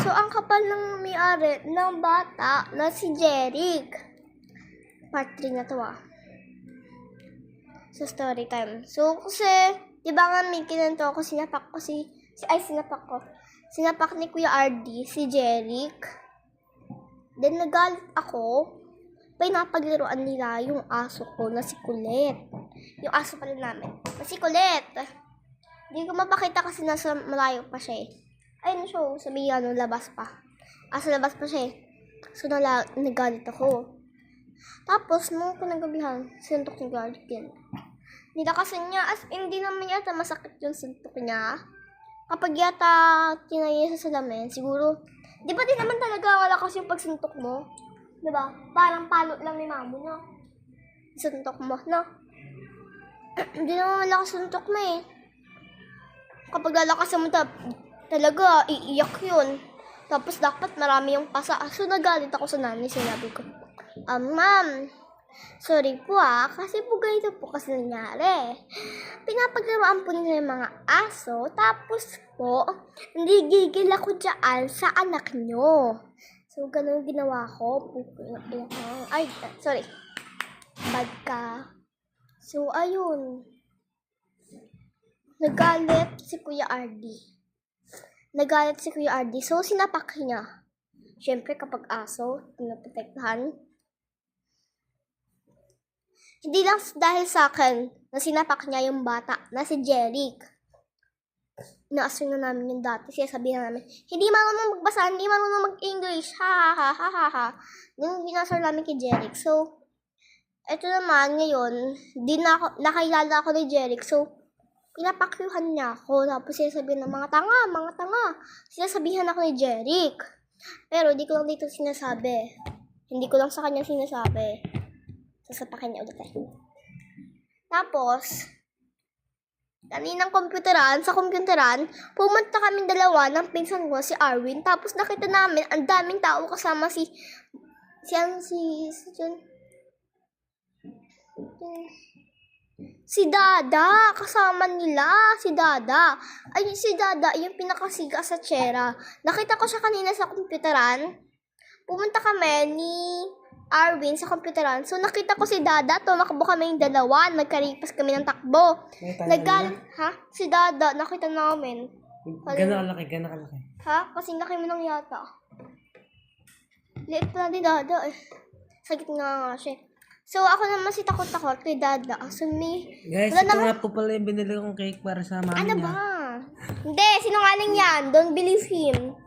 So, ang kapal ng may-ari ng bata na si Jeric. Part 3 na to sa story time. So, kasi, di ba nga may kinento ako, sinapak ni Kuya RD, si Jeric. Then, nagalit ako. Pinapaglaruan nila yung aso ko na si Colette. Yung aso pala namin. Na si Colette. Hindi ko mapakita kasi nasa malayo pa siya Ayun siya, sabi labas pa. Sa labas pa siya So, nagalit ako. Tapos, nung kinagabihan, sinuntok ni Garlic yan. Nila kasi niya, hindi naman yata masakit yung suntok niya. Kapag yata tinaya sa salamin, siguro, di ba di naman talaga malakas yung pagsuntok mo? Di ba? Parang palo lang ni mamo, no? Suntok mo, no? Hindi naman malakas suntok mo Kapag lalakas mo talaga, iiyak yun. Tapos dapat marami yung pasa. So, nagalit ako sa nanay. Sinabi ko, Ma'am, sorry po kasi po ganito po kasi nangyari. Pinapaglaruan po nila yung mga aso. Tapos po, hindi gigil ako dyan sa anak nyo. So, ganun ginawa ko. Ay, sorry. Bad ka. So, ayun. Nagalit si Kuya RD. So, sinapak niya. Siyempre, kapag aso, pinaprotektahan. Hindi lang dahil sa akin na sinapak niya yung bata na si Jeric. Inaaso na namin yung dati. Siya sabihin na namin, hindi marunong magbasa, hindi marunong mag-English. Ha. Yung inasar namin kay Jeric. So, eto naman, ngayon, nakilala ako ni Jeric. So, pinapakyuhan niya ako. Tapos sinasabihan ng mga tanga. Sinasabihan ako ni Jeric. Pero, di ko lang dito sinasabi. Hindi ko lang sa kanya sinasabi. Sasapakin niya ulit Tapos, kaninang sa computeran, pumunta kami dalawa ng pinsan ko, si Arwin. Tapos nakita namin, ang daming tao kasama si Dada, kasama nila, si Dada. Ayun, si Dada, yung pinakasiga sa tsera. Nakita ko siya kanina sa computeran. Pumunta kami ni Arwin sa computeran. So, nakita ko si Dada, tumakbo kami yung dalawa, nagkaripas kami ng takbo. Si Dada, nakita namin. Gano'n kalaki. Kasing laki mo lang yata. Liit pa na ni Dada Sagit nga siya. So, ako naman si takot-takot kay Dada. So, guys, ito nga po pala yung binili kong cake para sa mami Ano niya. ba? Hindi, sinungaling yan. Don't believe him.